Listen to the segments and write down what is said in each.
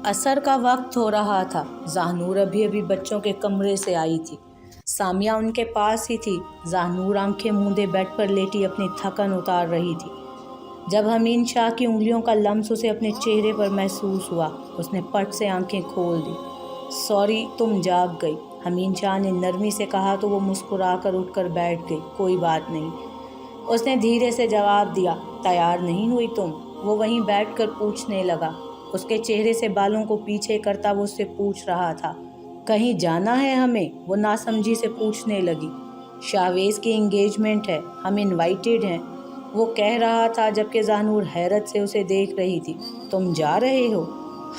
असर का वक्त हो रहा था। ज़ाहनूर अभी अभी बच्चों के कमरे से आई थी। सामिया उनके पास ही थी। ज़ाहनूर आंखें मूंदे बेड पर लेटी अपनी थकन उतार रही थी। जब हमीन शाह की उंगलियों का लम्स उसे अपने चेहरे पर महसूस हुआ, उसने पट से आंखें खोल दी। सॉरी, तुम जाग गई, हमीन शाह ने नरमी से कहा तो वो मुस्कुराकर उठकर बैठ गई। कोई बात नहीं, उसने धीरे से जवाब दिया। तैयार नहीं हुई तुम? वो वहीं बैठकर पूछने लगा। उसके चेहरे से बालों को पीछे करता वो उससे पूछ रहा था। कहीं जाना है हमें? वो नासमझी से पूछने लगी। शाहवेज़ की एंगेजमेंट है, हम इनवाइटेड हैं, वो कह रहा था, जबकि ज़ाहनूर हैरत से उसे देख रही थी। तुम जा रहे हो?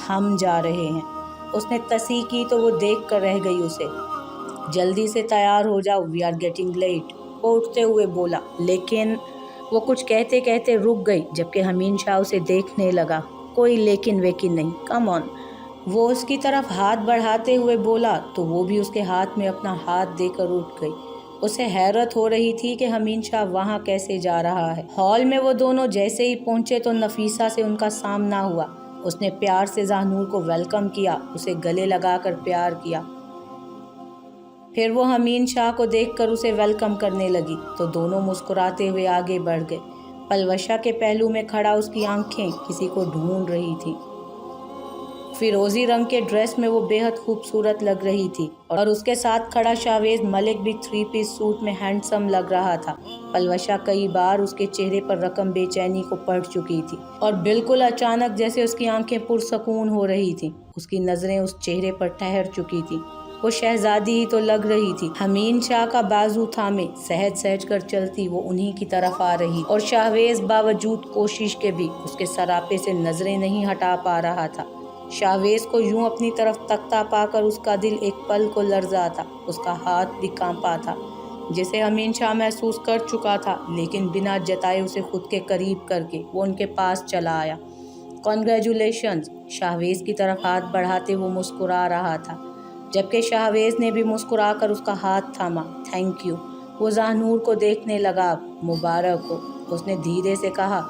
हम जा रहे हैं, उसने तस्दीक की तो वो देख कर रह गई उसे। जल्दी से तैयार हो जाओ, वी आर गेटिंग लेट, वो उठते हुए बोला। लेकिन वो कुछ कहते कहते रुक गई, जबकि हमीन शाह उसे देखने लगा। कोई लेकिन वेकिन नहीं, कम ऑन, वो उसकी तरफ हाथ बढ़ाते हुए बोला तो वो भी उसके हाथ में अपना हाथ देकर उठ गई। उसे हैरत हो रही थी कि हमीन शाह वहाँ कैसे जा रहा है। हॉल में वो दोनों जैसे ही पहुँचे तो नफीसा से उनका सामना हुआ। उसने प्यार से ज़ाहनूर को वेलकम किया, उसे गले लगाकर प्यार किया। फिर वो हमीन शाह को देखकर उसे वेलकम करने लगी तो दोनों मुस्कुराते हुए आगे बढ़ गए। पलवशा के पहलू में खड़ा उसकी आंखें किसी को ढूंढ रही थी। फिरोजी रंग के ड्रेस में वो बेहद खूबसूरत लग रही थी और उसके साथ खड़ा शाहवेज़ मलिक भी 3 पीस सूट में हैंडसम लग रहा था। पलवशा कई बार उसके चेहरे पर रकम बेचैनी को पढ़ चुकी थी और बिल्कुल अचानक जैसे उसकी आंखें पुरसकून हो रही थी, उसकी नज़रें उस चेहरे पर ठहर चुकी थी। वो शहजादी ही तो लग रही थी। हमीन शाह का बाजू थामे सहज सहज कर चलती वो उन्हीं की तरफ आ रही और शाहवेज़ बावजूद कोशिश के भी उसके सरापे से नज़रें नहीं हटा पा रहा था। शाहवेज़ को यूं अपनी तरफ तकता पाकर उसका दिल एक पल को लर्जा था, उसका हाथ भी कांपा था, जिसे हमीन शाह महसूस कर चुका था। लेकिन बिना जताए उसे खुद के करीब करके वो उनके पास चला आया। कॉन्ग्रेचुलेशंस, शाहवेज़ की तरफ हाथ बढ़ाते वो मुस्कुरा रहा था, जबकि शाहवेज़ ने भी मुस्कुराकर उसका हाथ थामा। थैंक यू, वो ज़ाहनूर को देखने लगा। मुबारक हो, उसने धीरे से कहा,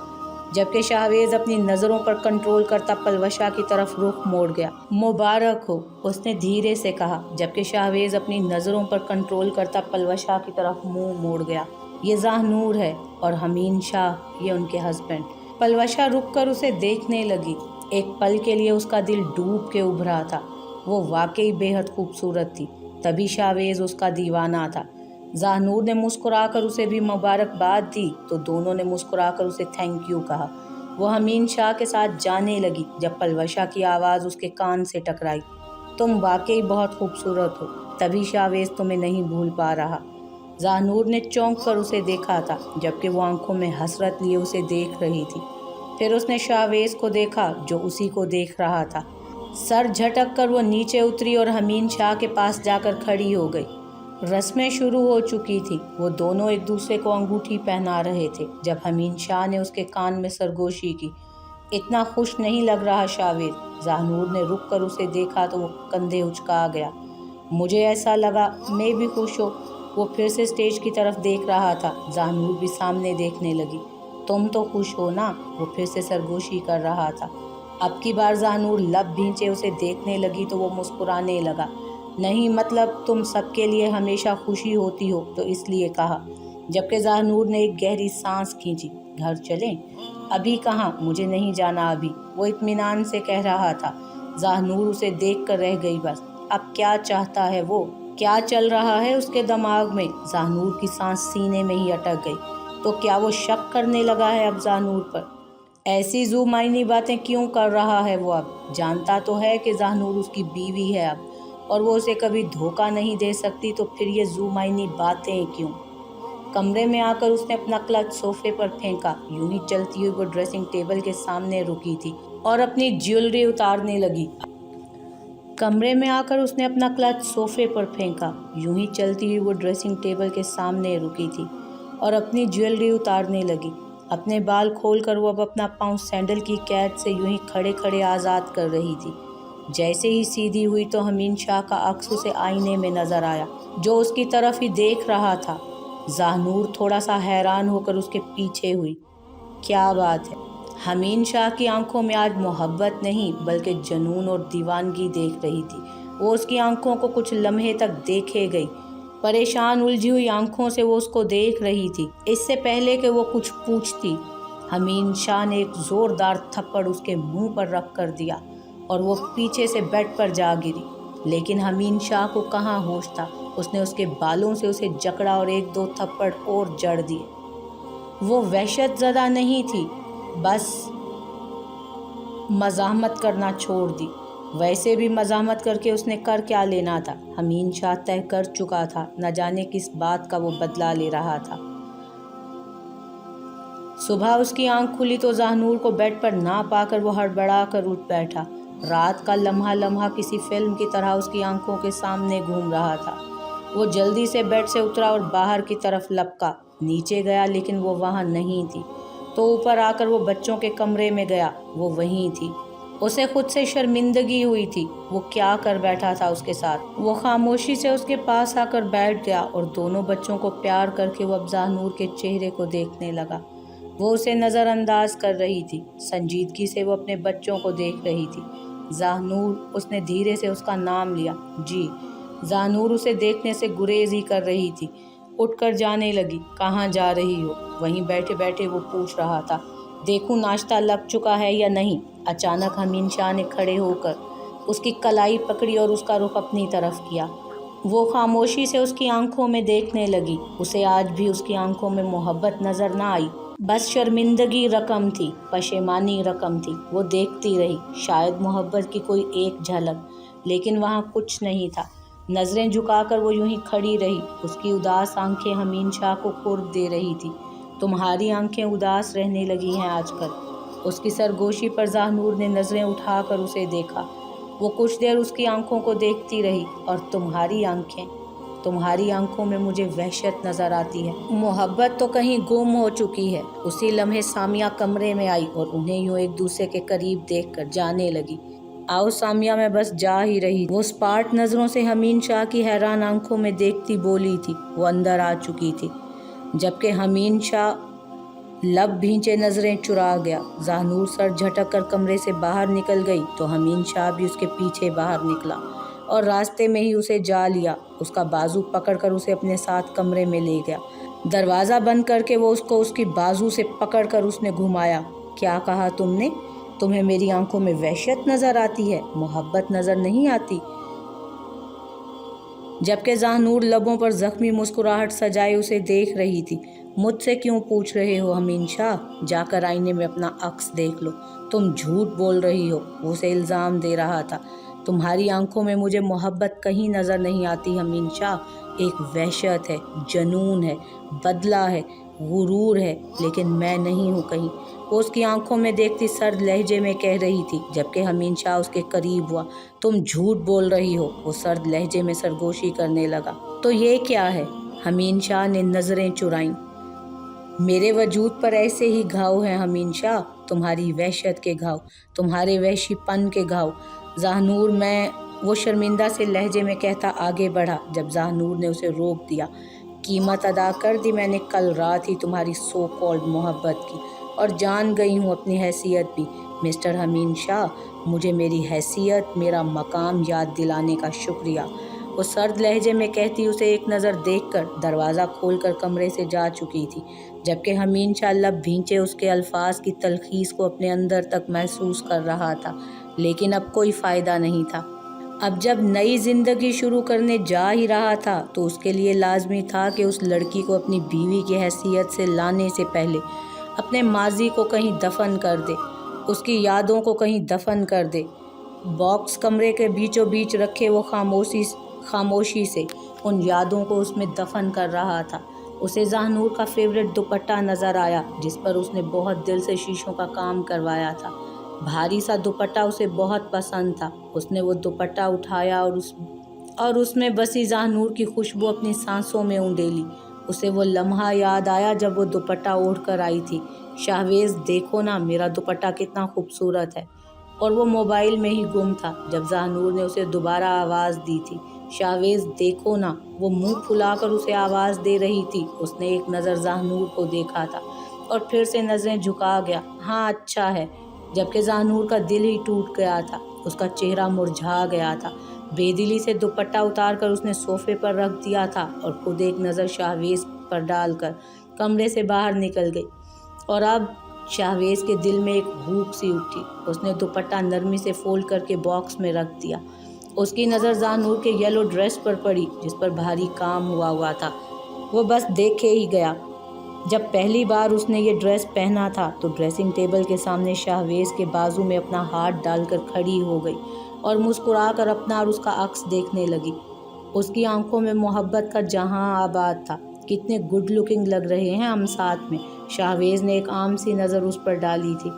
जबकि शाहवेज़ अपनी नज़रों पर कंट्रोल करता पलवशा की तरफ रुख मोड़ गया। मुबारक हो, उसने धीरे से कहा, जबकि शाहवेज़ अपनी नज़रों पर कंट्रोल करता पलवशा की तरफ मुंह मोड़ गया। ये ज़ाहनूर है और हमीन शाह, ये उनके हस्बैंड। पलवशा रुक कर उसे देखने लगी। एक पल के लिए उसका दिल डूब के उभरा था। वो वाकई बेहद खूबसूरत थी, तभी शाहवेज़ उसका दीवाना था। ज़ाहनूर ने मुस्कुराकर उसे भी मुबारकबाद दी तो दोनों ने मुस्कुराकर उसे थैंक यू कहा। वो हमीन शाह के साथ जाने लगी जब पलवशा की आवाज़ उसके कान से टकराई। तुम वाकई बहुत खूबसूरत हो, तभी शाहवेज़ तुम्हें नहीं भूल पा रहा। ज़ाहनूर ने चौंक कर उसे देखा था, जबकि वो आंखों में हसरत लिए उसे देख रही थी। फिर उसने शाहवेज़ को देखा जो उसी को देख रहा था। सर झटक कर वो नीचे उतरी और हमीन शाह के पास जाकर खड़ी हो गई। रस्में शुरू हो चुकी थी। वो दोनों एक दूसरे को अंगूठी पहना रहे थे जब हमीन शाह ने उसके कान में सरगोशी की। इतना खुश नहीं लग रहा शाहवेज़। ज़ाहनूर ने रुक कर उसे देखा तो वो कंधे उचका गया। मुझे ऐसा लगा मैं भी खुश हो। वो फिर से स्टेज की तरफ देख रहा था। ज़ाहनूर भी सामने देखने लगी। तुम तो खुश हो ना? वो फिर से सरगोशी कर रहा था। अब की बार ज़ाहनूर लब भींचे उसे देखने लगी तो वो मुस्कुराने लगा। नहीं, मतलब तुम सबके लिए हमेशा खुशी होती हो तो इसलिए कहा, जबकि ज़ाहनूर ने एक गहरी सांस खींची। घर चलें? अभी कहाँ, मुझे नहीं जाना अभी, वो इत्मीनान से कह रहा था। ज़ाहनूर उसे देख कर रह गई बस। अब क्या चाहता है वो, क्या चल रहा है उसके दिमाग में? ज़ाहनूर की सांस सीने में ही अटक गई। तो क्या वो शक करने लगा है अब ज़ाहनूर पर? ऐसी ज़ुमाइनी बातें क्यों कर रहा है वो? अब जानता तो है कि ज़ाहनूर उसकी बीवी है अब, और वो उसे कभी धोखा नहीं दे सकती, तो फिर ये ज़ुमाइनी बातें क्यों? कमरे में आकर उसने अपना क्लच सोफे पर फेंका। यूं ही चलती हुई वो ड्रेसिंग टेबल के सामने रुकी थी और अपनी ज्वेलरी उतारने लगी। कमरे में आकर उसने अपना क्लच सोफे पर फेंका। यूं ही चलती हुई वो ड्रेसिंग टेबल के सामने रुकी थी और अपनी ज्वेलरी उतारने लगी। अपने बाल खोलकर वो अब अपना पाँव सैंडल की कैद से यूं ही खड़े खड़े आज़ाद कर रही थी। जैसे ही सीधी हुई तो हमीन शाह का अक्स उसे आईने में नजर आया, जो उसकी तरफ ही देख रहा था। ज़ाहनूर थोड़ा सा हैरान होकर उसके पीछे हुई। क्या बात है? हमीन शाह की आंखों में आज मोहब्बत नहीं बल्कि जुनून और दीवानगी देख रही थी। वो उसकी आंखों को कुछ लम्हे तक देखे गई। परेशान उलझी हुई आंखों से वो उसको देख रही थी। इससे पहले कि वो कुछ पूछती, हमीन शाह ने एक ज़ोरदार थप्पड़ उसके मुंह पर रख कर दिया और वो पीछे से बेड पर जा गिरी। लेकिन हमीन शाह को कहाँ होश था। उसने उसके बालों से उसे जकड़ा और एक दो थप्पड़ और जड़ दिए। वो वहशत ज़दा नहीं थी, बस मज़ाहमत करना छोड़ दी। वैसे भी मज़ाहमत करके उसने कर क्या लेना था। हमीन शाह तय कर चुका था, न जाने किस बात का वो बदला ले रहा था। सुबह उसकी आंख खुली तो ज़ाहनूर को बेड पर ना पाकर वो हड़बड़ा कर उठ बैठा। रात का लम्हा लम्हा किसी फिल्म की तरह उसकी आंखों के सामने घूम रहा था। वो जल्दी से बेड से उतरा और बाहर की तरफ लपका। नीचे गया लेकिन वो वहाँ नहीं थी। तो ऊपर आकर वो बच्चों के कमरे में गया, वो वहीं थी। उसे खुद से शर्मिंदगी हुई थी। वो क्या कर बैठा था उसके साथ। वो खामोशी से उसके पास आकर बैठ गया और दोनों बच्चों को प्यार करके वो अब ज़ाहनूर के चेहरे को देखने लगा। वो उसे नज़रअंदाज कर रही थी। संजीदगी से वो अपने बच्चों को देख रही थी। ज़ाहनूर, उसने धीरे से उसका नाम लिया। जी। ज़ाहनूर उसे देखने से गुरेज ही कर रही थी। उठकर जाने लगी। कहाँ जा रही हो? वहीं बैठे बैठे वो पूछ रहा था। देखूं नाश्ता लग चुका है या नहीं। अचानक हमीन शाह ने खड़े होकर उसकी कलाई पकड़ी और उसका रुख अपनी तरफ किया। वो खामोशी से उसकी आंखों में देखने लगी। उसे आज भी उसकी आंखों में मोहब्बत नजर ना आई, बस शर्मिंदगी रकम थी, पशेमानी रकम थी। वो देखती रही, शायद मोहब्बत की कोई एक झलक, लेकिन वहाँ कुछ नहीं था। नज़रें झुकाकर वो यूं ही खड़ी रही। उसकी उदास आंखें हमीन शाह को कुर्ब दे रही थी। तुम्हारी आंखें उदास रहने लगी हैं आजकल। उसकी सरगोशी पर ज़ाहनूर ने नज़रें उठाकर उसे देखा। वो कुछ देर उसकी आंखों को देखती रही। और तुम्हारी आंखों में मुझे वहशत नज़र आती है। मोहब्बत तो कहीं गुम हो चुकी है। उसी लम्हे सामिया कमरे में आई और उन्हें यूं एक दूसरे के करीब देखकर जाने लगी। आओ सामिया, मैं बस जा ही रही। वो स्पार्ट नज़रों से हमीन शाह की हैरान आंखों में देखती बोली थी। वो अंदर आ चुकी थी, जबकि हमीन शाह लब भींचे नज़रें चुरा गया। ज़ाहनूर सर झटक कर कमरे से बाहर निकल गई तो हमीन शाह भी उसके पीछे बाहर निकला और रास्ते में ही उसे जा लिया। उसका बाजू पकड़कर उसे अपने साथ कमरे में ले गया। दरवाज़ा बंद करके वो उसको उसकी बाजू से पकड़कर उसने घुमाया। क्या कहा तुमने? तुम्हें मेरी आंखों में वहशत नज़र आती है, मोहब्बत नज़र नहीं आती? जबकि ज़ाहनूर लबों पर ज़ख्मी मुस्कुराहट सजाए उसे देख रही थी। मुझसे क्यों पूछ रहे हो हमीन शाह? जाकर आईने में अपना अक्स देख लो। तुम झूठ बोल रही हो, वो उसे इल्ज़ाम दे रहा था। तुम्हारी आंखों में मुझे मोहब्बत कहीं नज़र नहीं आती हमीन शाह। एक वहशत है, जुनून है, बदला है, गुरूर है, लेकिन मैं नहीं हूँ कहीं। वो उसकी आंखों में देखती सर्द लहजे में कह रही थी, जबकि हमीन शाह उसके करीब हुआ। तुम झूठ बोल रही हो, वो सर्द लहजे में सरगोशी करने लगा। तो ये क्या है? हमीन शाह ने नज़रें चुराईं। मेरे वजूद पर ऐसे ही घाव हैं हमीन शाह, तुम्हारी वहशत के घाव, तुम्हारे वहशीपन के घाव। ज़ाहनूर, वो शर्मिंदा से लहजे में कहता आगे बढ़ा, जब ज़ाहनूर ने उसे रोक दिया। कीमत अदा कर दी मैंने कल रात ही तुम्हारी सो कॉल्ड मोहब्बत की, और जान गई हूँ अपनी हैसियत भी। मिस्टर हमीन शाह, मुझे मेरी हैसियत, मेरा मकाम याद दिलाने का शुक्रिया। वो सर्द लहजे में कहती उसे एक नज़र देखकर दरवाज़ा खोलकर कमरे से जा चुकी थी, जबकि हमीन शाह लब भींचे उसके अल्फाज की तलखीस को अपने अंदर तक महसूस कर रहा था। लेकिन अब कोई फ़ायदा नहीं था। अब जब नई ज़िंदगी शुरू करने जा ही रहा था तो उसके लिए लाजमी था कि उस लड़की को अपनी बीवी की हैसियत से लाने से पहले अपने माजी को कहीं दफन कर दे, उसकी यादों को कहीं दफन कर दे। बॉक्स कमरे के बीचों बीच रखे वो खामोशी से उन यादों को उसमें दफन कर रहा था। उसे ज़ाहनूर का फेवरेट दुपट्टा नज़र आया, जिस पर उसने बहुत दिल से शीशों का काम करवाया था। भारी सा दुपट्टा उसे बहुत पसंद था। उसने वो दुपट्टा उठाया और उसमें बसी ज़ाहनूर की खुशबू अपनी सांसों में उंडेली। उसे वो लम्हा याद आया जब वो दुपट्टा ओढ़ कर आई थी। शाहवेज़, देखो ना, मेरा दुपट्टा कितना खूबसूरत है। और वो मोबाइल में ही गुम था जब ज़ाहनूर ने उसे दोबारा आवाज़ दी थी। शाहवेज़, देखो ना। वो मुंह फुलाकर उसे आवाज़ दे रही थी। उसने एक नज़र ज़ाहनूर को देखा था और फिर से नज़रें झुका गया। हाँ अच्छा है। जबकि ज़ाहनूर का दिल ही टूट गया था, उसका चेहरा मुरझा गया था। बेदिली से दुपट्टा उतार कर उसने सोफे पर रख दिया था और खुद एक नज़र शाहवेज़ पर डालकर कमरे से बाहर निकल गई। और अब शाहवेज़ के दिल में एक भूख सी उठी। उसने दुपट्टा नरमी से फोल्ड करके बॉक्स में रख दिया। उसकी नज़र ज़ाहनूर के येलो ड्रेस पर पड़ी जिस पर भारी काम हुआ था। वो बस देखे ही गया। जब पहली बार उसने ये ड्रेस पहना था तो ड्रेसिंग टेबल के सामने शाहवेज़ के बाजू में अपना हाथ डालकर खड़ी हो गई और मुस्कुराकर अपना और उसका अक्स देखने लगी। उसकी आंखों में मोहब्बत का जहां आबाद था। कितने गुड लुकिंग लग रहे हैं हम साथ में। शाहवेज़ ने एक आम सी नज़र उस पर डाली थी।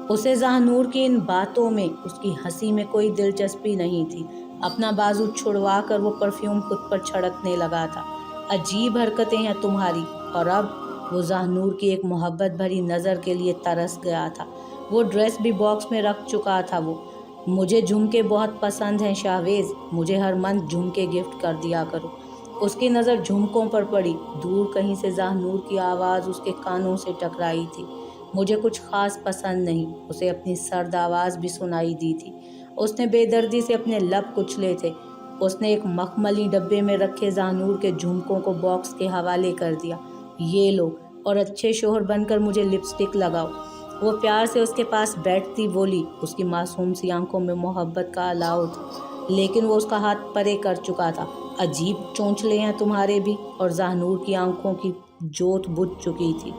उसे ज़ाहनूर की इन बातों में, उसकी हंसी में कोई दिलचस्पी नहीं थी। अपना बाजू छुड़वा कर वो परफ्यूम खुद पर छिड़कने लगा था। अजीब हरकतें हैं तुम्हारी। और अब वो ज़ाहनूर की एक मोहब्बत भरी नज़र के लिए तरस गया था। वो ड्रेस भी बॉक्स में रख चुका था। वो मुझे झुमके बहुत पसंद हैं शाहवेज़, मुझे हर मंथ झुमके गिफ्ट कर दिया करो। उसकी नज़र झुमकों पर पड़ी। दूर कहीं से ज़ाहनूर की आवाज़ उसके कानों से टकराई थी। मुझे कुछ ख़ास पसंद नहीं। उसे अपनी सर्द आवाज़ भी सुनाई दी थी। उसने बेदर्दी से अपने लब कुचले थे। उसने एक मखमली डब्बे में रखे ज़ाहनूर के झुमकों को बॉक्स के हवाले कर दिया। ये लो और अच्छे शोहर बनकर मुझे लिपस्टिक लगाओ। वो प्यार से उसके पास बैठती बोली। उसकी मासूम सी आंखों में मोहब्बत का अलाव था, लेकिन वो उसका हाथ परे कर चुका था। अजीब चोंचले हैं तुम्हारे भी। और ज़ाहनूर की आंखों की जोत बुझ चुकी थी।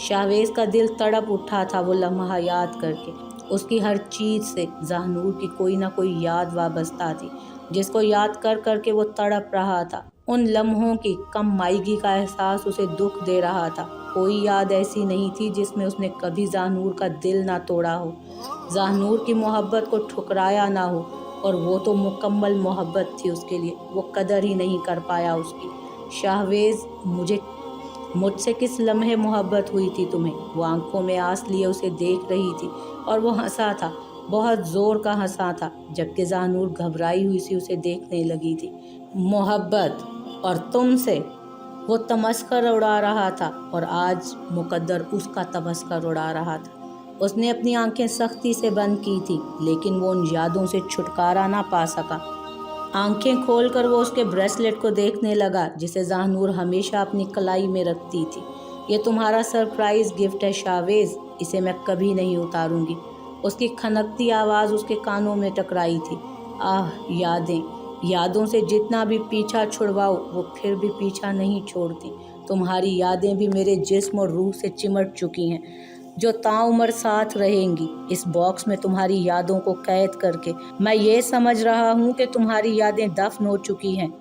शाहवेज़ का दिल तड़प उठा था वो लम्हा याद करके। उसकी हर चीज़ से ज़ाहनूर की कोई ना कोई याद वाबस्ता थी, जिसको याद कर करके वो तड़प रहा था। उन लम्हों की कम मायगी का एहसास उसे दुख दे रहा था। कोई याद ऐसी नहीं थी जिसमें उसने कभी ज़ाहनूर का दिल ना तोड़ा हो, ज़ाहनूर की मोहब्बत को ठुकराया ना हो। और वो तो मुकम्मल मोहब्बत थी उसके लिए। वो कदर ही नहीं कर पाया उसकी। शाहवेज़, मुझसे किस लम्हे मोहब्बत हुई थी तुम्हें? वो आंखों में आंस लिए उसे देख रही थी और वो हंसा था, बहुत ज़ोर का हंसा था। जबकि ज़ाहनूर घबराई हुई सी उसे देखने लगी थी। मोहब्बत और तुमसे? वो तमस्कर उड़ा रहा था और आज मुकद्दर उसका तमस्कर उड़ा रहा था। उसने अपनी आंखें सख्ती से बंद की थी, लेकिन वो उन यादों से छुटकारा ना पा सका। आंखें खोलकर वो उसके ब्रेसलेट को देखने लगा जिसे ज़ाहनूर हमेशा अपनी कलाई में रखती थी। ये तुम्हारा सरप्राइज़ गिफ्ट है शाहवेज़, इसे मैं कभी नहीं उतारूंगी। उसकी खनकती आवाज़ उसके कानों में टकराई थी। आह यादों से जितना भी पीछा छुड़वाओ वो फिर भी पीछा नहीं छोड़ती। तुम्हारी यादें भी मेरे जिस्म और रूह से चिमट चुकी हैं, जो ताउम्र साथ रहेंगी। इस बॉक्स में तुम्हारी यादों को कैद करके मैं ये समझ रहा हूँ कि तुम्हारी यादें दफन हो चुकी हैं,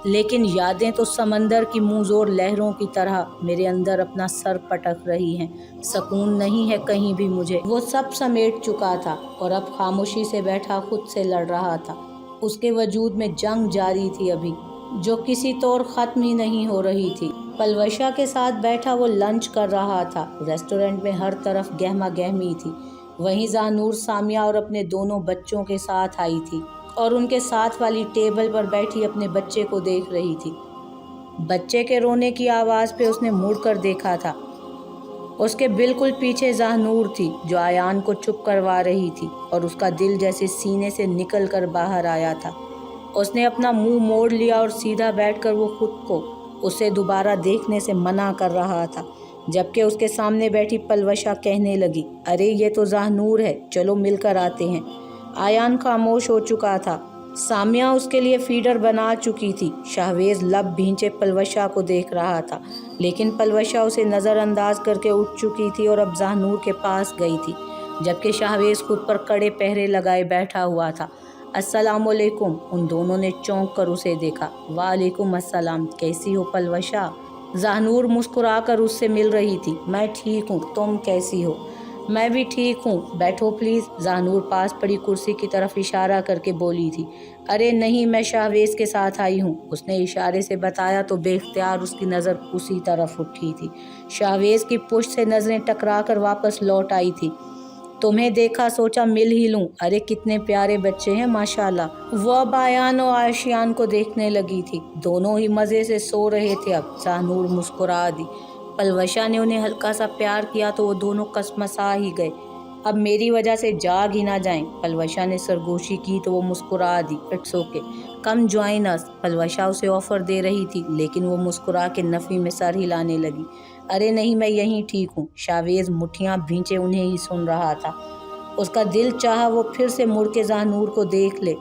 लेकिन यादें तो समंदर की मुंहजोर लहरों की तरह मेरे अंदर अपना सर पटक रही हैं। सुकून नहीं है कहीं भी मुझे। वो सब समेट चुका था और अब खामोशी से बैठा खुद से लड़ रहा था। उसके वजूद में जंग जारी थी अभी, जो किसी तौर ख़त्म ही नहीं हो रही थी। पलवशा के साथ बैठा वो लंच कर रहा था। रेस्टोरेंट में हर तरफ गहमा गहमी थी। वहीं ज़ाहनूर सामिया और अपने दोनों बच्चों के साथ आई थी और उनके साथ वाली टेबल पर बैठी अपने बच्चे को देख रही थी। बच्चे के रोने की आवाज़ पे उसने मुड़कर देखा था। उसके बिल्कुल पीछे ज़ाहनूर थी, जो आयान को चुप करवा रही थी और उसका दिल जैसे सीने से निकल कर बाहर आया था। उसने अपना मुंह मोड़ लिया और सीधा बैठकर वो खुद को उसे दोबारा देखने से मना कर रहा था। जबकि उसके सामने बैठी पलवशा कहने लगी, अरे ये तो ज़ाहनूर है, चलो मिलकर आते हैं। आयान खामोश हो चुका था। सामिया उसके लिए फीडर बना चुकी थी। शाहवेज़ लब भींचे पलवशा को देख रहा था, लेकिन पलवशा उसे नज़रअंदाज करके उठ चुकी थी और अब ज़ाहनूर के पास गई थी, जबकि शाहवेज़ खुद पर कड़े पहरे लगाए बैठा हुआ था। अस्सलामुअलैकुम। उन दोनों ने चौंक कर उसे देखा। वालेकुम अस्सलाम, कैसी हो पलवशा? ज़ाहनूर मुस्कुरा कर उससे मिल रही थी। मैं ठीक हूँ, तुम कैसी हो? मैं भी ठीक हूँ, बैठो प्लीज़। ज़ाहनूर पास पड़ी कुर्सी की तरफ इशारा करके बोली थी। अरे नहीं, मैं शाहवेज़ के साथ आई हूँ, उसने इशारे से बताया तो बेख्तियार उसकी नज़र उसी तरफ उठी थी। शाहवेज़ की पुश्त से नज़रें टकरा कर वापस लौट आई थी। तुम्हें देखा, सोचा मिल ही लूं। अरे कितने प्यारे बच्चे हैं माशाल्लाह। वो अब आयान और आशियान को देखने लगी थी। दोनों ही मज़े से सो रहे थे। अब ज़ाहनूर मुस्कुरा दी। पलवशा ने उन्हें हल्का सा प्यार किया तो वो दोनों कसमसा ही गए। अब मेरी वजह से जाग ही ना जाएं। पलवशा ने सरगोशी की तो वो मुस्कुरा दी। It's okay, come join us. Palwasha उसे ऑफर दे रही थी लेकिन वो मुस्कुरा के नफ़ी में सर हिलाने लगी। अरे नहीं, मैं यहीं ठीक हूँ। शाहवेज मुट्ठियाँ भींचे उन्हें ही सुन रहा था। उसका दिल चाहा वो फिर से मुड़ के ज़ाहनूर को देख ले,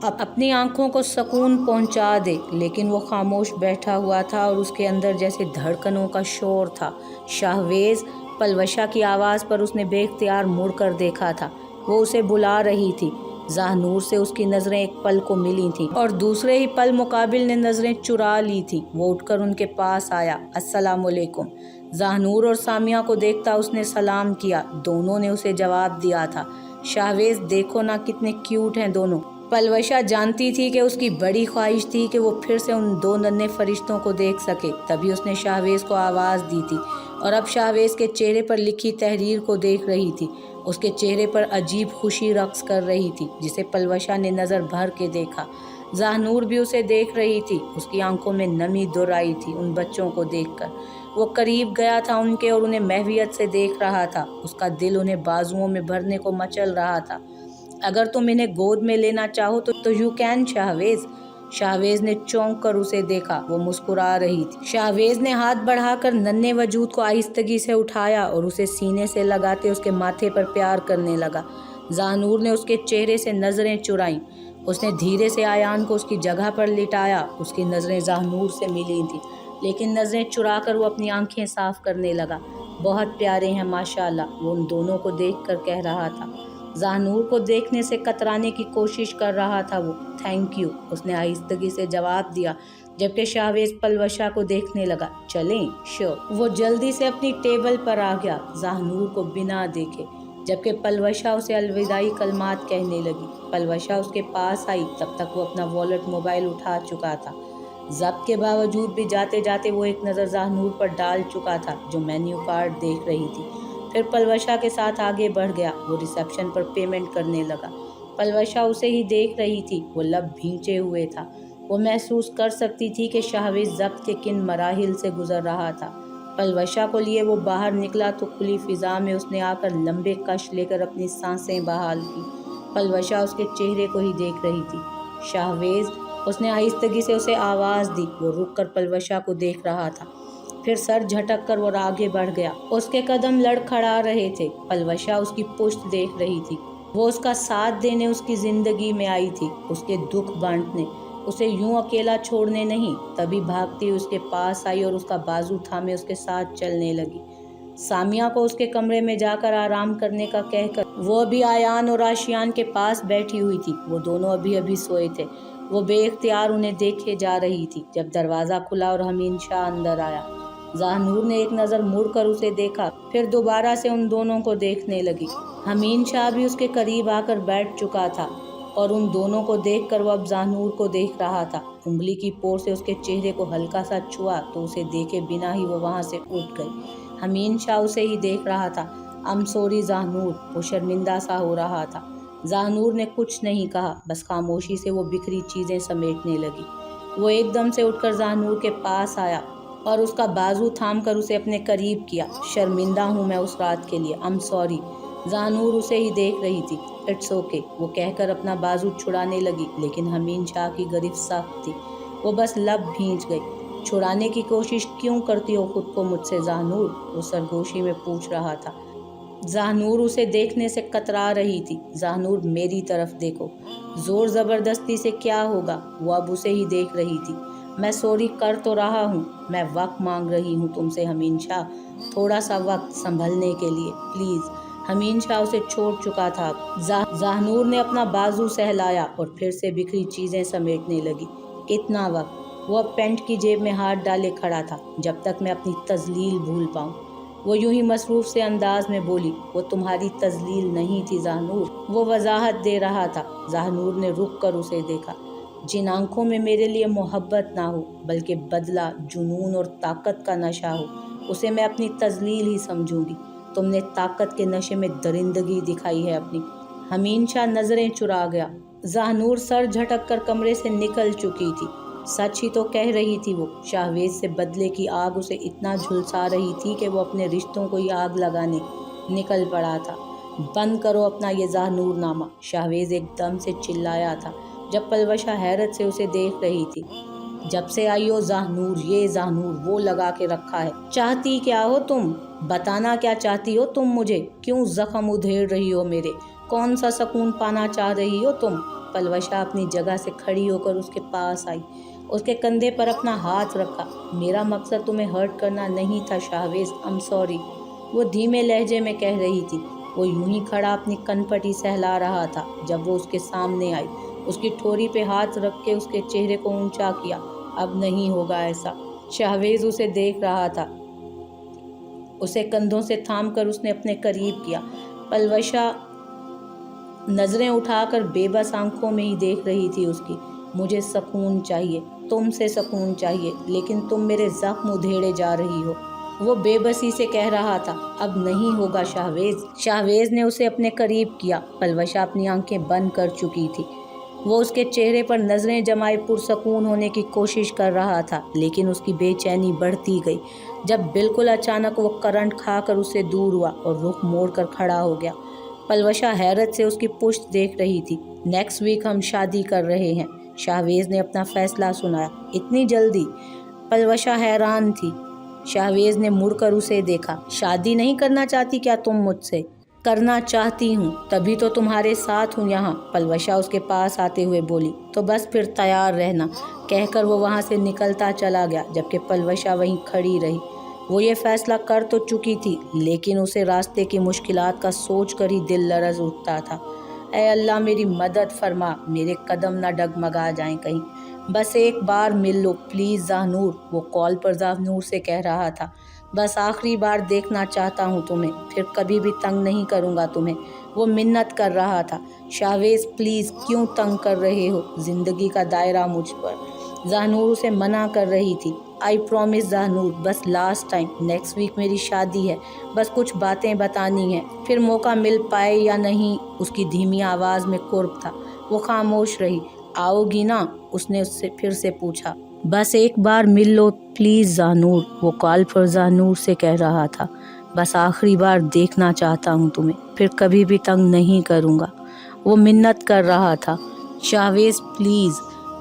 अपनी आंखों को सुकून पहुंचा दे, लेकिन वो खामोश बैठा हुआ था और उसके अंदर जैसे धड़कनों का शोर था। शाहवेज, पलवशा की आवाज़ पर उसने बेख्तियार मुड़कर देखा था। वो उसे बुला रही थी। ज़ाहनूर से उसकी नज़रें एक पल को मिली थीं और दूसरे ही पल मुकाबिल ने नज़रें चुरा ली थीं। वो उठकर उनके पास आया। अस्सलामुअलैकुम। ज़ाहनूर और सामिया को देखता उसने सलाम किया। दोनों ने उसे जवाब दिया था। शाहवेज, देखो ना कितने क्यूट हैं दोनों। पलवशा जानती थी कि उसकी बड़ी ख्वाहिश थी कि वो फिर से उन दो नन्हे फरिश्तों को देख सके, तभी उसने शाहवेज को आवाज़ दी थी और अब शाहवेज के चेहरे पर लिखी तहरीर को देख रही थी। उसके चेहरे पर अजीब खुशी रक्स कर रही थी जिसे पलवशा ने नज़र भर के देखा। ज़ाहनूर भी उसे देख रही थी। उसकी आंखों में नमी दुर आई थी उन बच्चों को देखकर। वो करीब गया था उनके और उन्हें महवियत से देख रहा था। उसका दिल उन्हें बाजुओं में भरने को मचल रहा था। अगर तुम इन्हें गोद में लेना चाहो तो यू कैन शाहवेज। शाहवेज ने चौंक कर उसे देखा। वो मुस्कुरा रही थी। शाहवेज ने हाथ बढ़ाकर नन्हे वजूद को आहिस्तगी से उठाया और उसे सीने से लगाते उसके माथे पर प्यार करने लगा। ज़ाहनूर ने उसके चेहरे से नज़रें चुराईं। उसने धीरे से आयान को उसकी जगह पर लिटाया। उसकी नज़रें ज़ाहनूर से मिली थीं, लेकिन नज़रें चुरा कर वो अपनी आंखें साफ करने लगा। बहुत प्यारे हैं माशाअल्लाह, वो उन दोनों को देख कर कह रहा था। ज़ाहनूर को देखने से कतराने की कोशिश कर रहा था वो। थैंक यू, उसने आहिस्तगी से जवाब दिया, जबकि शाहवेज पलवशा को देखने लगा। चलें? श्योर। वो जल्दी से अपनी टेबल पर आ गया ज़ाहनूर को बिना देखे, जबकि पलवशा उसे अलविदाई कलमात कहने लगी। पलवशा उसके पास आई, तब तक वो अपना वॉलेट मोबाइल उठा चुका था। ज़ब्त के बावजूद भी जाते जाते वो एक नज़र ज़ाहनूर पर डाल चुका था जो मेन्यू कार्ड देख रही थी। फिर पलवशा के साथ आगे बढ़ गया। वो रिसेप्शन पर पेमेंट करने लगा। पलवशा उसे ही देख रही थी। वो लब भींचे हुए था। वो महसूस कर सकती थी कि शाहवेज ज़ब्त के किन मराहिल से गुजर रहा था। पलवशा को लिए वो बाहर निकला तो खुली फिजा में उसने आकर लंबे कश लेकर अपनी सांसें बहाल की। पलवशा उसके चेहरे को ही देख रही थी। शाहवेज, उसने आहिस्तगी से उसे आवाज़ दी। वो रुक कर पलवशा को देख रहा था, फिर सर झटक कर वो आगे बढ़ गया। उसके कदम लड़खड़ा रहे थे। पलवशा उसकी पुश्त देख रही थी। वो उसका साथ देने उसकी ज़िंदगी में आई थी, उसके दुख बांटने, उसे यूं अकेला छोड़ने नहीं। तभी भागती उसके पास आई और उसका बाजू थामे उसके साथ चलने लगी। सामिया को उसके कमरे में जाकर आराम करने का कहकर वो अभी आयान और आशियान के पास बैठी हुई थी। वो दोनों अभी अभी सोए थे। वो बेख्तियार उन्हें देखे जा रही थी जब दरवाज़ा खुला और हमीन शाह अंदर आया। ज़ाहनूर ने एक नज़र मुड़कर उसे देखा, फिर दोबारा से उन दोनों को देखने लगी। हमीन शाह भी उसके करीब आकर बैठ चुका था और उन दोनों को देखकर वो अब ज़ाहनूर को देख रहा था। उंगली की पोर से उसके चेहरे को हल्का सा छुआ तो उसे देखे बिना ही वो वहाँ से उठ गई। हमीन शाह उसे ही देख रहा था। I'm sorry ज़ाहनूर, वो शर्मिंदा सा हो रहा था। ज़ाहनूर ने कुछ नहीं कहा, बस खामोशी से वो बिखरी चीज़ें समेटने लगी। वो एकदम से उठकर ज़ाहनूर के पास आया और उसका बाजू थाम कर उसे अपने करीब किया। शर्मिंदा हूँ मैं उस रात के लिए, I'm sorry। ज़ाहनूर उसे ही देख रही थी। इट्स ओके, वो कहकर अपना बाजू छुड़ाने लगी, लेकिन हमीन शाह की गिरफ्त सख्त थी। वो बस लब भींच गई। छुड़ाने की कोशिश क्यों करती हो खुद को मुझसे ज़ाहनूर? वो सरगोशी में पूछ रहा था। ज़ाहनूर उसे देखने से कतरा रही थी। ज़ाहनूर, मेरी तरफ देखो। ज़ोर ज़बरदस्ती से क्या होगा? वो अब उसे ही देख रही थी। मैं सॉरी कर तो रहा हूँ, मैं वक्त मांग रही हूँ तुमसे हमीन शाह, थोड़ा सा वक्त संभलने के लिए प्लीज़। हमीन शाह उसे छोड़ चुका था। ज़ाहनूर ने अपना बाजू सहलाया और फिर से बिखरी चीज़ें समेटने लगी। कितना वक्त? वो अब पेंट की जेब में हाथ डाले खड़ा था। जब तक मैं अपनी तजलील भूल पाऊँ। वो यूं ही मसरूफ़ से अंदाज में बोली। वो तुम्हारी तजलील नहीं थी ज़ाहनूर, वो वजाहत दे रहा था। ज़ाहनूर ने रुक कर उसे देखा। जिन आंखों में मेरे लिए मोहब्बत ना हो बल्कि बदला, जुनून और ताकत का नशा हो, उसे मैं अपनी तजलील ही समझूंगी। तुमने ताकत के नशे में दरिंदगी दिखाई है अपनी। हमीन शाह नज़रें चुरा गया। ज़ाहनूर सर झटक कर कमरे से निकल चुकी थी। सच ही तो कह रही थी वो। शाहवेज से बदले की आग उसे इतना झुलसा रही थी कि वो अपने रिश्तों को ही आग लगाने निकल पड़ा था। बंद करो अपना ये ज़ाहनूर नामा, शाहवेज एकदम से चिल्लाया था जब पलवशा हैरत से उसे देख रही थी। जब से आई हो ज़ाहनूर, ये ज़ाहनूर वो लगा के रखा है। चाहती क्या हो तुम? बताना क्या चाहती हो तुम मुझे? क्यों जख्म उधेड़ रही हो मेरे? कौन सा सुकून पाना चाह रही हो तुम? पलवशा अपनी जगह से खड़ी होकर उसके पास आई, उसके कंधे पर अपना हाथ रखा। मेरा मकसद तुम्हें हर्ट करना नहीं था शाहवेज, आई एम सॉरी, वो धीमे लहजे में कह रही थी। वो यूं ही खड़ा अपनी कनपटी सहला रहा था जब वो उसके सामने आई। उसकी ठोरी पे हाथ रख के उसके चेहरे को ऊंचा किया। अब नहीं होगा ऐसा। शाहवेज उसे देख रहा था। उसे कंधों से थाम कर उसने अपने करीब किया। पलवशा नजरें उठाकर बेबस आंखों में ही देख रही थी उसकी। मुझे सुकून चाहिए, तुमसे सुकून चाहिए, लेकिन तुम मेरे जख्म उधेड़े जा रही हो, वो बेबसी से कह रहा था। अब नहीं होगा शाहवेज। शाहवेज ने उसे अपने करीब किया। पलवशा अपनी आंखें बंद कर चुकी थी। वो उसके चेहरे पर नजरें जमाए पुरसकून होने की कोशिश कर रहा था, लेकिन उसकी बेचैनी बढ़ती गई जब बिल्कुल अचानक वो करंट खाकर उससे दूर हुआ और रुख मोड़ कर खड़ा हो गया। पलवशा हैरत से उसकी पुश्त देख रही थी। नेक्स्ट वीक हम शादी कर रहे हैं, शाहवेज ने अपना फैसला सुनाया। इतनी जल्दी? पलवशा हैरान थी। शाहवेज ने मुड़कर उसे देखा। शादी नहीं करना चाहती क्या तुम मुझसे? करना चाहती हूँ, तभी तो तुम्हारे साथ हूँ यहाँ, पलवशा उसके पास आते हुए बोली। तो बस फिर तैयार रहना, कहकर वो वहाँ से निकलता चला गया, जबकि पलवशा वहीं खड़ी रही। वो ये फैसला कर तो चुकी थी, लेकिन उसे रास्ते की मुश्किलात का सोच कर ही दिल लरज उठता था। ऐ अल्लाह मेरी मदद फरमा, मेरे कदम न डगमगा जाएं कहीं। बस एक बार मिल लो प्लीज़ ज़ाहनूर, वो कॉल पर ज़ाहनूर से कह रहा था। बस आखिरी बार देखना चाहता हूँ तुम्हें, फिर कभी भी तंग नहीं करूँगा तुम्हें, वो मिन्नत कर रहा था। शाहवेज प्लीज़, क्यों तंग कर रहे हो? ज़िंदगी का दायरा मुझ पर, ज़ाहनूर उसे मना कर रही थी। आई प्रॉमिस ज़ाहनूर, बस लास्ट टाइम, नेक्स्ट वीक मेरी शादी है, बस कुछ बातें बतानी हैं, फिर मौका मिल पाए या नहीं। उसकी धीमी आवाज़ में कुर्ब था। वो खामोश रही। आओगी ना? उसने उससे फिर से पूछा। बस एक बार मिल लो प्लीज़ ज़ाहनूर, वो कॉल पर ज़ाहनूर से कह रहा था। बस आखिरी बार देखना चाहता हूँ तुम्हें, फिर कभी भी तंग नहीं करूँगा, वो मिन्नत कर रहा था। शाहवेज प्लीज़,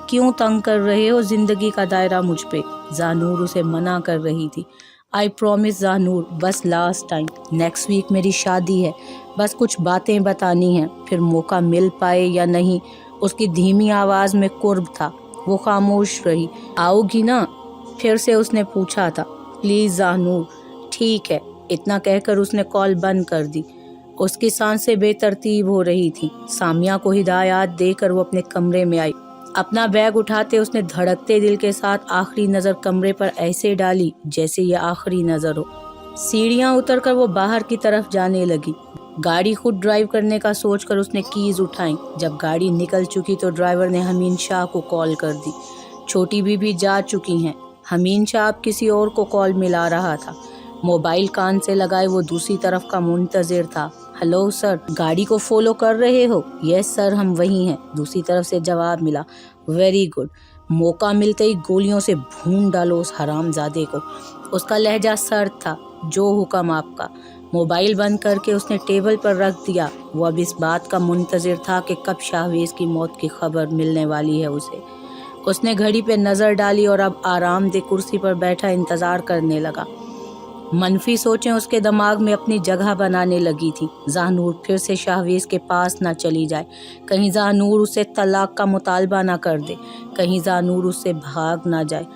क्यों तंग कर रहे हो? ज़िंदगी का दायरा मुझ पे, ज़ाहनूर उसे मना कर रही थी। आई प्रॉमिस ज़ाहनूर, बस लास्ट टाइम, नेक्स्ट वीक मेरी शादी है, बस कुछ बातें बतानी हैं, फिर मौका मिल पाए या नहीं। उसकी धीमी आवाज़ में कुर्ब था। वो खामोश रही। आओगी ना? फिर से उसने पूछा था। प्लीज़ ज़ाहनूर, ठीक है, इतना कहकर उसने कॉल बंद कर दी। उसकी सांसें बेतरतीब हो रही थी। सामिया को हिदायत देकर वो अपने कमरे में आई। अपना बैग उठाते उसने धड़कते दिल के साथ आखिरी नज़र कमरे पर ऐसे डाली जैसे ये आखिरी नज़र हो। सीढ़ियाँ उतरकर वो बाहर की तरफ जाने लगी। गाड़ी खुद ड्राइव करने का सोचकर उसने कीज़ उठाई। जब गाड़ी निकल चुकी तो ड्राइवर ने हमीन शाह को कॉल कर दी। छोटी बीबी जा चुकी हैं। हमीन शाह अब किसी और को कॉल मिला रहा था। मोबाइल कान से लगाए वो दूसरी तरफ का मुंतज़िर था। हेलो सर, गाड़ी को फॉलो कर रहे हो? यस सर, हम वहीं हैं, दूसरी तरफ से जवाब मिला। वेरी गुड, मौका मिलते ही गोलियों से भून डालो उस हरामजादे को। उसका लहजा सर्द था। जो हुक्म आपका। मोबाइल बंद करके उसने टेबल पर रख दिया। वो अब इस बात का मुंतज़िर था कि कब शाहवेज की मौत की खबर मिलने वाली है उसे। उसने घड़ी पे नज़र डाली और अब आरामदेह कुर्सी पर बैठा इंतज़ार करने लगा। मनफी सोचें उसके दिमाग में अपनी जगह बनाने लगी थी। ज़ाहनूर फिर से शाहवेज के पास ना चली जाए, कहीं ज़ाहनूर उसे तलाक का मुतालबा ना कर दे, कहीं ज़ाहनूर उससे भाग ना जाए।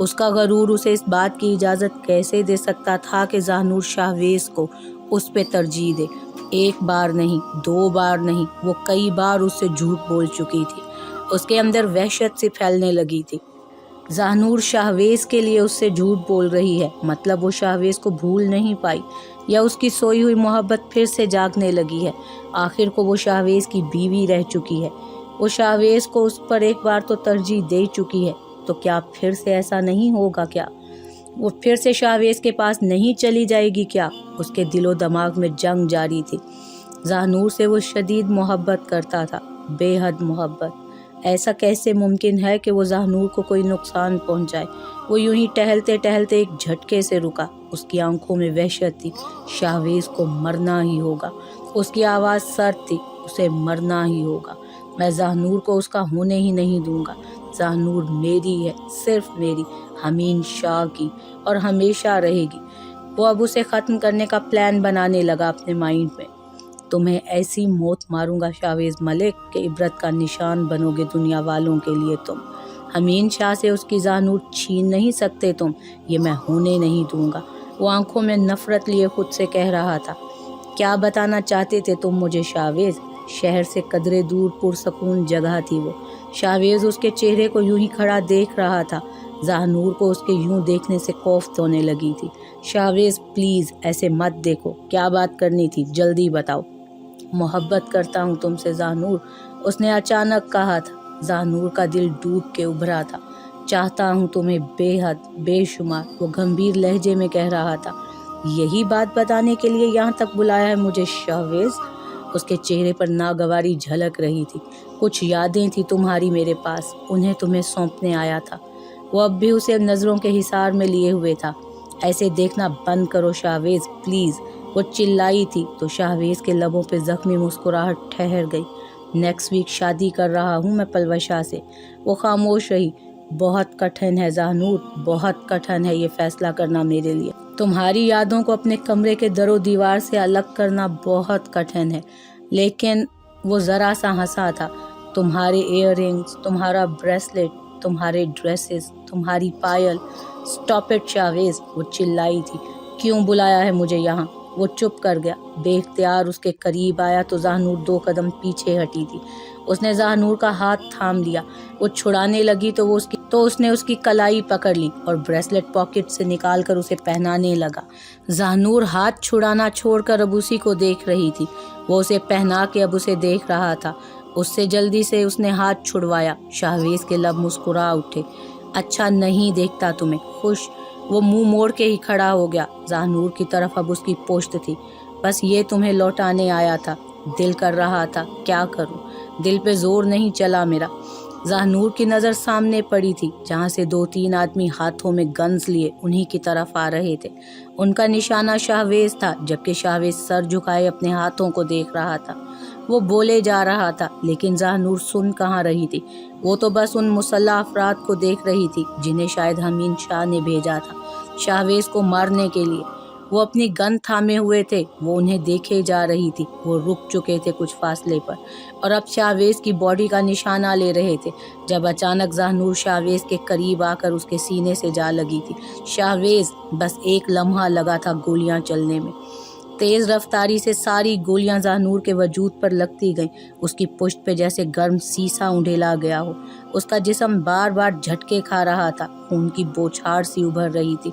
उसका गरूर उसे इस बात की इजाज़त कैसे दे सकता था कि ज़ाहनूर शाहवेज को उस पे तरजीह दे। एक बार नहीं, दो बार नहीं, वो कई बार उससे झूठ बोल चुकी थी। उसके अंदर वहशत सी फैलने लगी थी। ज़ाहनूर शाहवेज के लिए उससे झूठ बोल रही है, मतलब वो शाहवेज को भूल नहीं पाई, या उसकी सोई हुई मोहब्बत फिर से जागने लगी है। आखिर को वो शाहवेज की बीवी रह चुकी है। वो शाहवेज को उस पर एक बार तो तरजीह दे चुकी है, तो क्या फिर से ऐसा नहीं होगा? क्या वो फिर से शाहवेज के पास नहीं चली जाएगी? क्या उसके दिलो दिमाग में जंग जारी थी। ज़ाहनूर से वो शदीद मोहब्बत करता था, बेहद मोहब्बत। ایسا کیسے ممکن ہے کہ وہ زاہنور کو کوئی نقصان پہنچائے؟ وہ یوں ہی ٹہلتے ٹہلتے ایک جھٹکے سے رکا۔ اس کی آنکھوں میں وحشت تھی۔ شاہویز کو مرنا ہی ہوگا۔ اس کی آواز سرد تھی، اسے مرنا ہی ہوگا۔ میں زاہنور کو اس کا ہونے ہی نہیں دوں گا۔ زاہنور میری ہے، صرف میری، حمین شاہ کی، اور ہمیشہ رہے گی۔ وہ اب اسے ختم کرنے کا پلان بنانے لگا اپنے مائنڈ میں۔ تمہیں ایسی موت ماروں گا شاہویز ملک کہ عبرت کا نشان بنو گے دنیا والوں کے لیے تم۔ حمین شاہ سے اس کی زاہنور چھین نہیں سکتے تم، یہ میں ہونے نہیں دوں گا۔ وہ آنکھوں میں نفرت لیے خود سے کہہ رہا تھا۔ کیا بتانا چاہتے تھے تم مجھے شاہویز؟ شہر سے قدرے دور پرسکون جگہ تھی وہ۔ شاہویز اس کے چہرے کو یوں ہی کھڑا دیکھ رہا تھا۔ زاہنور کو اس کے یوں دیکھنے سے کوفت ہونے لگی تھی۔ شاہویز پلیز ایسے مت دیکھو، کیا بات کرنی تھی جلدی بتاؤ۔ محبت کرتا ہوں تم سے زاہنور، اس نے اچانک کہا تھا۔ زاہنور کا دل ڈوب کے ابھرا تھا۔ چاہتا ہوں تمہیں بے حد، بے شمار، وہ گمبھیر لہجے میں کہہ رہا تھا۔ یہی بات بتانے کے لیے یہاں تک بلایا ہے مجھے شاہویز؟ اس کے چہرے پر ناگواری جھلک رہی تھی۔ کچھ یادیں تھیں تمہاری میرے پاس، انہیں تمہیں سونپنے آیا تھا۔ وہ اب بھی اسے نظروں کے حصار میں لیے ہوئے تھا۔ ایسے دیکھنا بند کرو شاہویز پلیز، وہ چلائی تھی تو شاہویز کے لبوں پہ زخمی مسکراہٹ ٹھہر گئی۔ نیکسٹ ویک شادی کر رہا ہوں میں پلوشا سے۔ وہ خاموش رہی۔ بہت کٹھن ہے زاہنور، بہت کٹھن ہے یہ فیصلہ کرنا میرے لیے۔ تمہاری یادوں کو اپنے کمرے کے در و دیوار سے الگ کرنا بہت کٹھن ہے، لیکن وہ ذرا سا ہنسا تھا۔ تمہارے ایئر رنگز، تمہارا بریسلیٹ، تمہارے ڈریسز، تمہاری پائل۔ اسٹاپ اٹ شاہویز، وہ چلائی تھی۔ کیوں بلایا ہے مجھے یہاں؟ وہ چپ کر گیا۔ بے اختیار اس کے قریب آیا تو زاہنور 2 قدم پیچھے ہٹی تھی۔ اس نے زاہنور کا ہاتھ تھام لیا۔ وہ چھڑانے لگی تو اس نے اس کی کلائی پکڑ لی اور بریسلیٹ پاکٹ سے نکال کر اسے پہنانے لگا۔ زاہنور ہاتھ چھڑانا چھوڑ کر اب اسی کو دیکھ رہی تھی۔ وہ اسے پہنا کے اب اسے دیکھ رہا تھا۔ اس سے جلدی سے اس نے ہاتھ چھڑوایا۔ شاہویز کے لب مسکرا اٹھے۔ اچھا نہیں دیکھتا تمہیں، خوش؟ وہ منہ موڑ کے ہی کھڑا ہو گیا۔ زاہنور کی طرف اب اس کی پشت تھی۔ بس یہ تمہیں لوٹانے آیا تھا۔ دل کر رہا تھا، کیا کروں، دل پہ زور نہیں چلا میرا۔ زاہنور کی نظر سامنے پڑی تھی، جہاں سے 2-3 آدمی ہاتھوں میں گنز لیے انہی کی طرف آ رہے تھے۔ ان کا نشانہ شاہویز تھا، جبکہ شاہویز سر جھکائے اپنے ہاتھوں کو دیکھ رہا تھا۔ وہ بولے جا رہا تھا، لیکن زاہنور سن کہاں رہی تھی۔ وہ تو بس ان مسلح افراد کو دیکھ رہی تھی جنہیں شاید حمین شاہ نے بھیجا تھا شاہویز کو مارنے کے لیے۔ وہ اپنی گن تھامے ہوئے تھے، وہ انہیں دیکھے جا رہی تھی۔ وہ رک چکے تھے کچھ فاصلے پر اور اب شاہویز کی باڈی کا نشانہ لے رہے تھے، جب اچانک زاہنور شاہویز کے قریب آ کر اس کے سینے سے جا لگی تھی۔ شاہویز، بس ایک لمحہ لگا تھا گولیاں چلنے میں۔ تیز رفتاری سے ساری گولیاں زاہنور کے وجود پر لگتی گئیں۔ اس کی پشت پہ جیسے گرم سیسا اونڈیلا گیا ہو۔ اس کا جسم بار بار جھٹکے کھا رہا تھا، خون کی بوچھار سی ابھر رہی تھی۔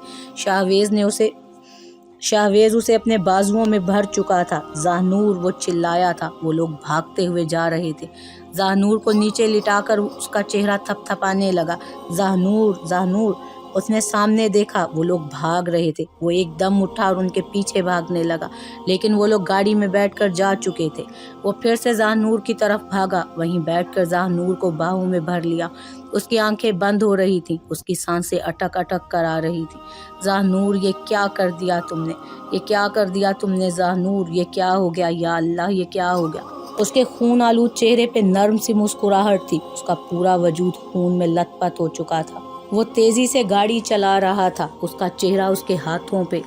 شاہویز اسے اپنے بازوؤں میں بھر چکا تھا۔ زاہنور، وہ چلایا تھا۔ وہ لوگ بھاگتے ہوئے جا رہے تھے۔ زاہنور کو نیچے لٹا کر اس کا چہرہ تھپ تھپانے لگا۔ زاہنور، زاہنور! اس نے سامنے دیکھا، وہ لوگ بھاگ رہے تھے۔ وہ ایک دم اٹھا اور ان کے پیچھے بھاگنے لگا، لیکن وہ لوگ گاڑی میں بیٹھ کر جا چکے تھے۔ وہ پھر سے زاہنور کی طرف بھاگا، وہیں بیٹھ کر زاہنور کو باہوں میں بھر لیا۔ اس کی آنکھیں بند ہو رہی تھیں، اس کی سانسیں اٹک اٹک کر آ رہی تھیں۔ زاہنور، یہ کیا کر دیا تم نے؟ یہ کیا کر دیا تم نے زاہنور؟ یہ کیا ہو گیا؟ یا اللہ، یہ کیا ہو گیا؟ اس کے خون آلود چہرے پہ نرم سی مسکراہٹ تھی۔ اس کا پورا وجود خون میں لت پت ہو چکا تھا۔ وہ تیزی سے گاڑی چلا رہا تھا۔ اس کا چہرہ اس کے ہاتھوں پہ،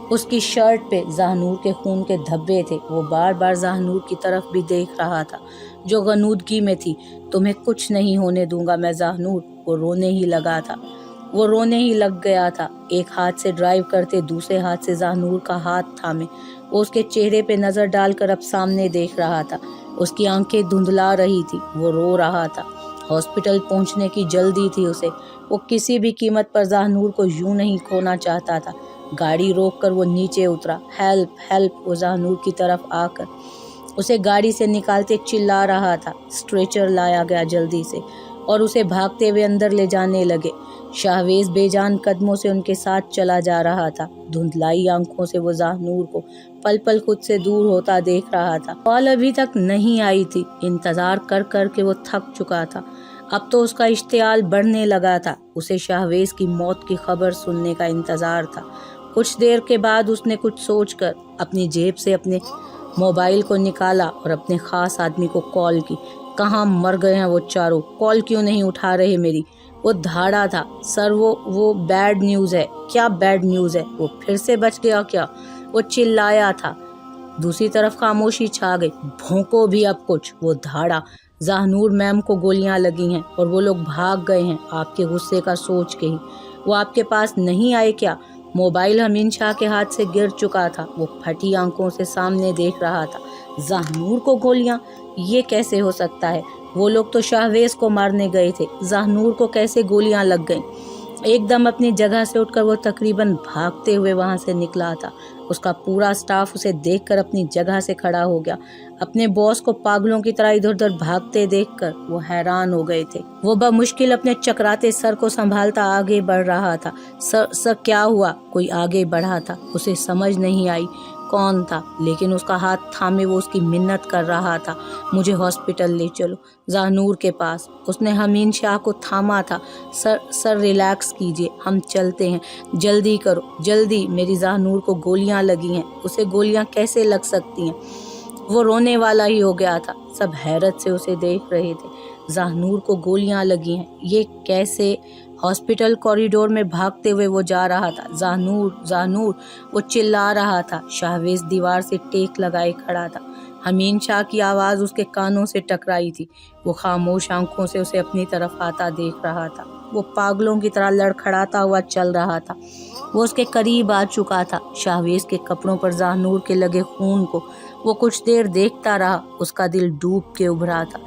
اس کی شرٹ پہ زاہنور کے خون کے دھبے تھے۔ وہ بار بار زاہنور کی طرف بھی دیکھ رہا تھا جو غنودگی میں تھی۔ تمہیں کچھ نہیں ہونے دوں گا میں زاہنور۔ وہ رونے ہی لگ گیا تھا۔ ایک ہاتھ سے ڈرائیو کرتے دوسرے ہاتھ سے زاہنور کا ہاتھ تھامے وہ اس کے چہرے پہ نظر ڈال کر اب سامنے دیکھ رہا تھا۔ اس کی آنکھیں دھندلا رہی تھی۔ وہ رو رہا تھا۔ ہاسپٹل پہنچنے کی جلدی تھی اسے۔ وہ کسی بھی قیمت پر زاہنور کو یوں نہیں کھونا چاہتا تھا۔ گاڑی روک کر وہ نیچے اترا۔ Help, help! وہ زاہنور کی طرف آ کر اسے گاڑی سے نکالتے چلا رہا تھا۔ اسٹریچر لایا گیا جلدی سے اور اسے بھاگتے ہوئے اندر لے جانے لگے۔ شاہویز بے جان قدموں سے ان کے ساتھ چلا جا رہا تھا۔ دھندلائی آنکھوں سے وہ ذاہنور کو پل پل خود سے دور ہوتا دیکھ رہا تھا۔ کال ابھی تک نہیں آئی تھی۔ انتظار کر کر کے وہ تھک چکا تھا۔ اب تو اس کا اشتعال بڑھنے لگا تھا۔ اسے شاہویز کی موت کی خبر سننے کا انتظار تھا۔ کچھ دیر کے بعد اس نے کچھ سوچ کر اپنی جیب سے اپنے موبائل کو نکالا اور اپنے خاص آدمی کو کال کی۔ کہاں مر گئے ہیں وہ چاروں؟ کال کیوں نہیں اٹھا رہے میری؟ وہ دھاڑا تھا۔ سر وہ بیڈ نیوز ہے۔ کیا بیڈ نیوز ہے؟ وہ پھر سے بچ گیا کیا؟ وہ چلایا تھا۔ دوسری طرف خاموشی چھا گئی۔ بھونکو بھی اب کچھ۔ وہ دھاڑا، ذاہنور میم کو گولیاں لگی ہیں اور وہ لوگ بھاگ گئے ہیں آپ کے غصے کا سوچ کے ہی۔ وہ آپ کے پاس نہیں آئے کیا؟ موبائل امین شاہ کے ہاتھ سے گر چکا تھا۔ وہ پھٹی آنکھوں سے سامنے دیکھ رہا تھا۔ ذاہنور کو گولیاں؟ یہ کیسے ہو سکتا ہے؟ وہ لوگ تو شاہویز کو مارنے گئے تھے۔ ذاہنور کو کیسے گولیاں لگ گئیں؟ ایک دم اپنی جگہ سے اٹھ کر وہ تقریباً بھاگتے ہوئے وہاں سے نکلا تھا۔ اس کا پورا سٹاف اسے دیکھ کر اپنی جگہ سے کھڑا ہو گیا۔ اپنے باس کو پاگلوں کی طرح ادھر ادھر بھاگتے دیکھ کر وہ حیران ہو گئے تھے۔ وہ بمشکل اپنے چکراتے سر کو سنبھالتا آگے بڑھ رہا تھا۔ سر کیا ہوا؟ کوئی آگے بڑھا تھا۔ اسے سمجھ نہیں آئی کون تھا، لیکن اس کا ہاتھ تھامے وہ اس کی منت کر رہا تھا۔ مجھے ہاسپٹل لے چلو، ذاہنور کے پاس۔ اس نے امین شاہ کو تھاما تھا۔ سر ریلیکس کیجیے، ہم چلتے ہیں۔ جلدی کرو، جلدی، میری ذاہنور کو گولیاں لگی ہیں۔ اسے گولیاں کیسے لگ سکتی ہیں؟ وہ رونے والا ہی ہو گیا تھا۔ سب حیرت سے اسے دیکھ رہے تھے۔ ذاہنور کو گولیاں لگی ہیں، یہ کیسے؟ ہاسپٹل کوریڈور میں بھاگتے ہوئے وہ جا رہا تھا۔ ذاہنور، ذاہنور، وہ چلا رہا تھا۔ شاہویز دیوار سے ٹیک لگائے کھڑا تھا۔ امین شاہ کی آواز اس کے کانوں سے ٹکرائی تھی۔ وہ خاموش آنکھوں سے اسے اپنی طرف آتا دیکھ رہا تھا۔ وہ پاگلوں کی طرح لڑکھڑاتا ہوا چل رہا تھا۔ وہ اس کے قریب آ چکا تھا۔ شاہویز کے کپڑوں پر ذاہنور کے لگے خون کو وہ کچھ دیر دیکھتا رہا۔ اس کا دل ڈوب کے ابھرا تھا۔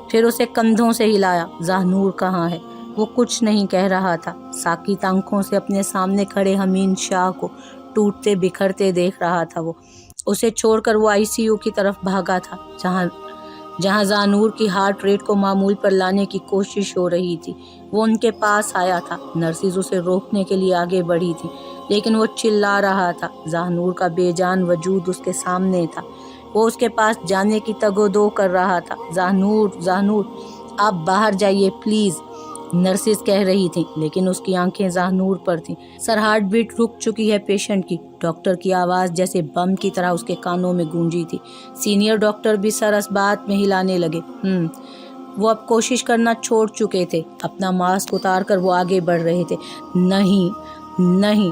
پھر اسے کندھوں سے ہلایا۔ ذاہنور کہاں ہے؟ وہ کچھ نہیں کہہ رہا تھا۔ ساکت آنکھوں سے اپنے سامنے کھڑے امین شاہ کو ٹوٹتے بکھرتے دیکھ رہا تھا۔ وہ اسے چھوڑ کر وہ ICU کی طرف بھاگا تھا، جہاں ذاہنور کی ہارٹ ریٹ کو معمول پر لانے کی کوشش ہو رہی تھی۔ وہ ان کے پاس آیا تھا۔ نرسز اسے روکنے کے لیے آگے بڑھی تھی، لیکن وہ چلا رہا تھا۔ ذاہنور کا بے جان وجود اس کے سامنے تھا۔ وہ اس کے پاس جانے کی تگ و دو کر رہا تھا۔ ذاہنور، ذاہنور، آپ باہر جائیے پلیز، نرسز کہہ رہی تھیں، لیکن اس کی آنکھیں ذاہنور پر تھیں۔ سر، ہارٹ بیٹ رک چکی ہے پیشنٹ کی، ڈاکٹر کی آواز جیسے بم کی طرح اس کے کانوں میں گونجی تھی۔ سینئر ڈاکٹر بھی سر اس بات میں ہلانے لگے۔ وہ اب کوشش کرنا چھوڑ چکے تھے۔ اپنا ماسک اتار کر وہ آگے بڑھ رہے تھے۔ نہیں، نہیں،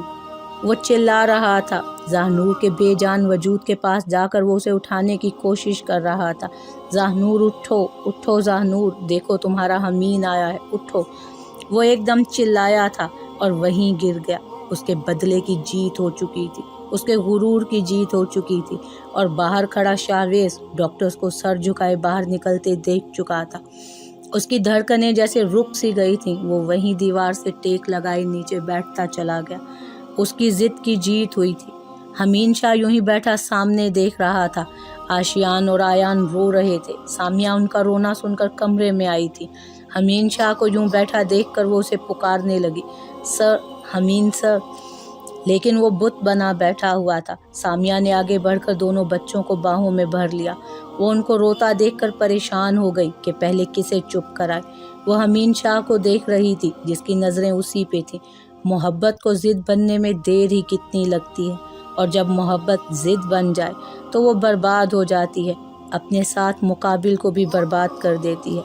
وہ چلا رہا تھا۔ ذاہنور کے بے جان وجود کے پاس جا کر وہ اسے اٹھانے کی کوشش کر رہا تھا۔ ذاہنور، اٹھو، اٹھو ذاہنور، دیکھو تمہارا امین آیا ہے، اٹھو۔ وہ ایک دم چلایا تھا اور وہیں گر گیا۔ اس کے بدلے کی جیت ہو چکی تھی، اس کے غرور کی جیت ہو چکی تھی، اور باہر کھڑا شاہویز ڈاکٹرز کو سر جھکائے باہر نکلتے دیکھ چکا تھا۔ اس کی دھڑکنیں جیسے رک سی گئی تھیں۔ وہ وہیں دیوار سے ٹیک لگائے نیچے بیٹھتا چلا گیا۔ اس کی ضد کی جیت ہوئی تھی۔ امین شاہ یوں ہی بیٹھا سامنے دیکھ رہا تھا۔ آشیان اور آیان رو رہے تھے۔ سامیہ ان کا رونا سن کر کمرے میں آئی تھی۔ امین شاہ کو یوں بیٹھا دیکھ کر وہ اسے پکارنے لگی، سر، امین سر، لیکن وہ بت بنا بیٹھا ہوا تھا۔ سامیہ نے آگے بڑھ کر دونوں بچوں کو باہوں میں بھر لیا۔ وہ ان کو روتا دیکھ کر پریشان ہو گئی کہ پہلے کسے چپ کرائے۔ وہ امین شاہ کو دیکھ رہی تھی جس کی نظریں اسی پہ تھیں۔ محبت کو ضد بننے میں دیر ہی کتنی لگتی ہے، اور جب محبت ضد بن جائے تو وہ برباد ہو جاتی ہے، اپنے ساتھ مقابل کو بھی برباد کر دیتی ہے۔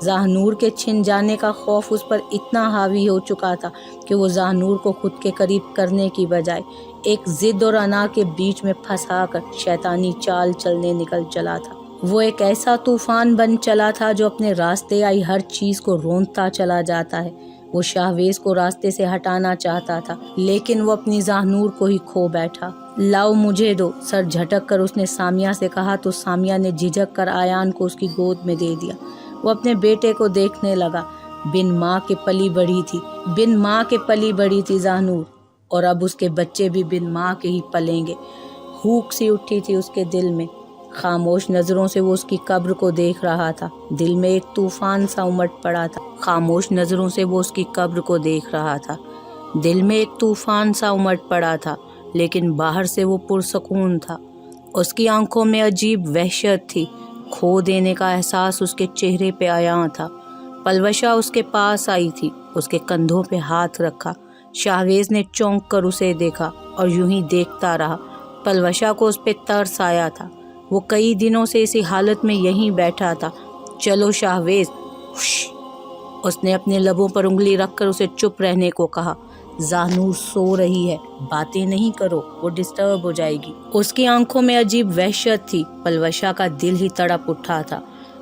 ذاہنور کے چھن جانے کا خوف اس پر اتنا حاوی ہو چکا تھا کہ وہ ذاہنور کو خود کے قریب کرنے کی بجائے ایک ضد اور انا کے بیچ میں پھنسا کر شیطانی چال چلنے نکل چلا تھا۔ وہ ایک ایسا طوفان بن چلا تھا جو اپنے راستے آئی ہر چیز کو رونتا چلا جاتا ہے۔ وہ شاہویز کو راستے سے ہٹانا چاہتا تھا، لیکن وہ اپنی ذاہنور کو ہی کھو بیٹھا۔ لاؤ مجھے دو، سر جھٹک کر اس نے سامیہ سے کہا تو سامیہ نے جھجک کر آیان کو اس کی گود میں دے دیا۔ وہ اپنے بیٹے کو دیکھنے لگا۔ بن ماں کے پلی بڑھی تھی ذاہنور، اور اب اس کے بچے بھی بن ماں کے ہی پلیں گے۔ ہوک سی اٹھی تھی اس کے دل میں۔ خاموش نظروں سے وہ اس کی قبر کو دیکھ رہا تھا۔ دل میں ایک طوفان سا امٹ پڑا تھا۔ خاموش نظروں سے وہ اس کی قبر کو دیکھ رہا تھا۔ دل میں ایک طوفان سا امٹ پڑا تھا، لیکن باہر سے وہ پرسکون تھا۔ اس کی آنکھوں میں عجیب وحشت تھی، کھو دینے کا احساس اس کے چہرے پہ عیاں تھا۔ پلوشا اس کے پاس آئی تھی، اس کے کندھوں پہ ہاتھ رکھا۔ شاہویز نے چونک کر اسے دیکھا اور یوں ہی دیکھتا رہا۔ پلوشا کو اس پہ ترس آیا تھا، وہ کئی دنوں سے اسی حالت میں یہیں بیٹھا تھا۔ چلو شاہویز، اس نے اپنے لبوں پر انگلی رکھ کر اسے چپ رہنے کو کہا۔ زانور سو رہی ہے، باتیں نہیں کرو، وہ ڈسٹرب ہو جائے گی۔ اس کی آنکھوں میں عجیب وحشت تھی، پلوشا کا دل ہی تڑپ اٹھا تھا،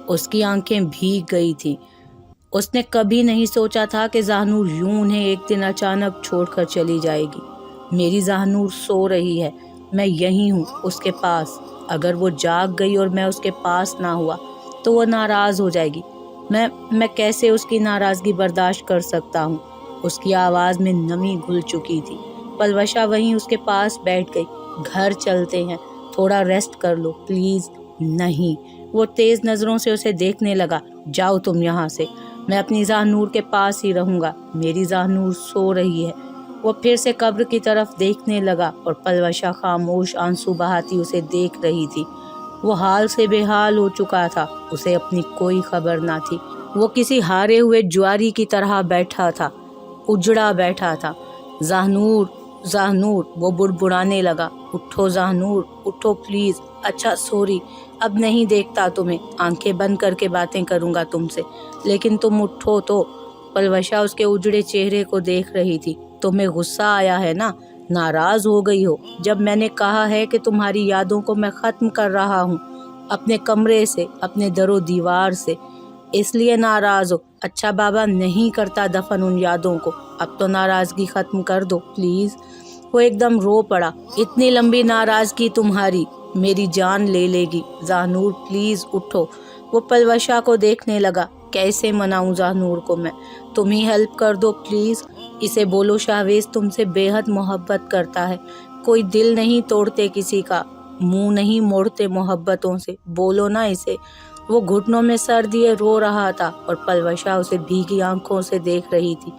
اس کی آنکھیں بھیگ گئی تھیں۔ اس نے کبھی نہیں سوچا تھا کہ زانور یوں انہیں ایک دن اچانک چھوڑ کر چلی جائے گی۔ میری زانور سو رہی ہے، میں یہیں ہوں اس کے پاس۔ اگر وہ جاگ گئی اور میں اس کے پاس نہ ہوا تو وہ ناراض ہو جائے گی۔ میں کیسے اس کی ناراضگی برداشت کر سکتا ہوں؟ اس کی آواز میں نمی گھل چکی تھی۔ پلوشا وہیں اس کے پاس بیٹھ گئی۔ گھر چلتے ہیں، تھوڑا ریسٹ کر لو پلیز۔ نہیں، وہ تیز نظروں سے اسے دیکھنے لگا۔ جاؤ تم یہاں سے، میں اپنی زانور کے پاس ہی رہوں گا، میری زانور سو رہی ہے۔ وہ پھر سے قبر کی طرف دیکھنے لگا اور پلوشا خاموش آنسو بہاتی اسے دیکھ رہی تھی۔ وہ حال سے بے حال ہو چکا تھا، اسے اپنی کوئی خبر نہ تھی۔ وہ کسی ہارے ہوئے جواری کی طرح بیٹھا تھا، اجڑا بیٹھا تھا۔ زانور، زانور، وہ بڑبڑانے لگا۔ اٹھو زانور، اٹھو پلیز۔ اچھا سوری، اب نہیں دیکھتا تمہیں، آنکھیں بند کر کے باتیں کروں گا تم سے، لیکن تم اٹھو تو۔ پلوشا اس کے اجڑے چہرے کو دیکھ رہی تھی۔ تمہیں غصہ آیا ہے نا، ناراض ہو گئی ہو جب میں نے کہا ہے کہ تمہاری یادوں کو میں ختم کر رہا ہوں اپنے کمرے سے، اپنے در و دیوار سے، اس لیے ناراض ہو۔ اچھا بابا نہیں کرتا دفن ان یادوں کو، اب تو ناراضگی ختم کر دو پلیز۔ وہ ایک دم رو پڑا۔ اتنی لمبی ناراضگی تمہاری میری جان لے لے گی، زانور پلیز اٹھو۔ وہ پلوشا کو دیکھنے لگا۔ کیسے مناؤں زانور کو میں؟ تم ہی ہیلپ کر دو پلیز، اسے بولو شاہویز تم سے بے حد محبت کرتا ہے، کوئی دل نہیں توڑتے کسی کا، منہ نہیں موڑتے محبتوں سے، بولو نا اسے۔ وہ گھٹنوں میں سر دیے رو رہا تھا اور پلوشا اسے بھیگی آنکھوں سے دیکھ رہی تھی۔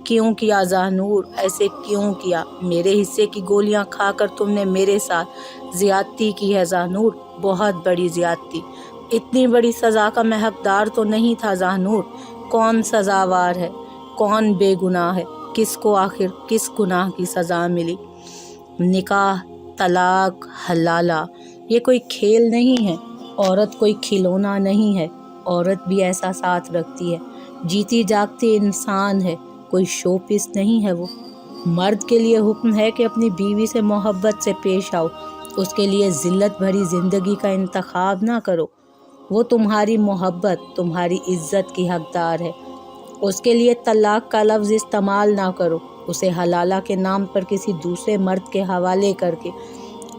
کیوں کیا زانور، ایسے کیوں کیا؟ میرے حصے کی گولیاں کھا کر تم نے میرے ساتھ زیادتی کی ہے زانور، بہت بڑی زیادتی۔ اتنی بڑی سزا کا میں حقدار تو نہیں تھا زانور۔ کون سزاوار ہے، کون بے گناہ ہے، کس کو آخر کس گناہ کی سزا ملی؟ نکاح، طلاق، حلالہ، یہ کوئی کھیل نہیں ہے، عورت کوئی کھلونا نہیں ہے، عورت بھی احساسات رکھتی ہے، جیتی جاگتی انسان ہے، کوئی شو پیس نہیں ہے وہ۔ مرد کے لیے حکم ہے کہ اپنی بیوی سے محبت سے پیش آؤ، اس کے لیے ذلت بھری زندگی کا انتخاب نہ کرو۔ وہ تمہاری محبت، تمہاری عزت کی حقدار ہے، اس کے لیے طلاق کا لفظ استعمال نہ کرو، اسے حلالہ کے نام پر کسی دوسرے مرد کے حوالے کر کے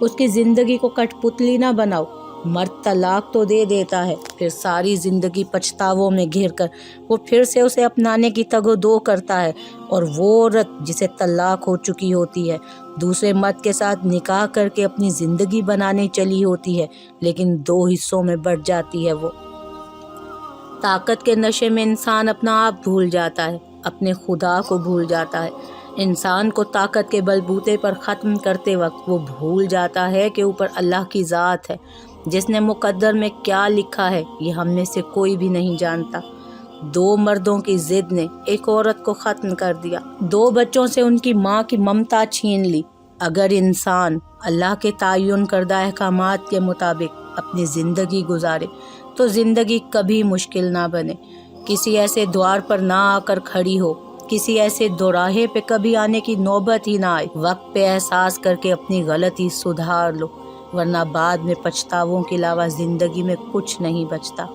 اس کی زندگی کو کٹ پتلی نہ بناؤ۔ مرد طلاق تو دے دیتا ہے، پھر ساری زندگی پچھتاووں میں گھر کر وہ پھر سے اسے اپنانے کی تگ و دو کرتا ہے، اور وہ عورت جسے طلاق ہو چکی ہوتی ہے دوسرے مرد کے ساتھ نکاح کر کے اپنی زندگی بنانے چلی ہوتی ہے، لیکن دو حصوں میں بٹ جاتی ہے۔ وہ طاقت کے نشے میں انسان اپنا آپ بھول جاتا ہے، اپنے خدا کو بھول جاتا ہے۔ انسان کو طاقت کے بلبوتے پر ختم کرتے وقت وہ بھول جاتا ہے کہ اوپر اللہ کی ذات ہے، جس نے مقدر میں کیا لکھا ہے یہ ہم میں سے کوئی بھی نہیں جانتا۔ دو مردوں کی ضد نے ایک عورت کو ختم کر دیا، دو بچوں سے ان کی ماں کی ممتا چھین لی۔ اگر انسان اللہ کے تعین کردہ احکامات کے مطابق اپنی زندگی گزارے تو زندگی کبھی مشکل نہ بنے، کسی ایسے دوار پر نہ آ کر کھڑی ہو، کسی ایسے دوراہے پہ کبھی آنے کی نوبت ہی نہ آئے۔ وقت پہ احساس کر کے اپنی غلطی سدھار لو، ورنہ بعد میں پچھتاووں کے علاوہ زندگی میں کچھ نہیں بچتا۔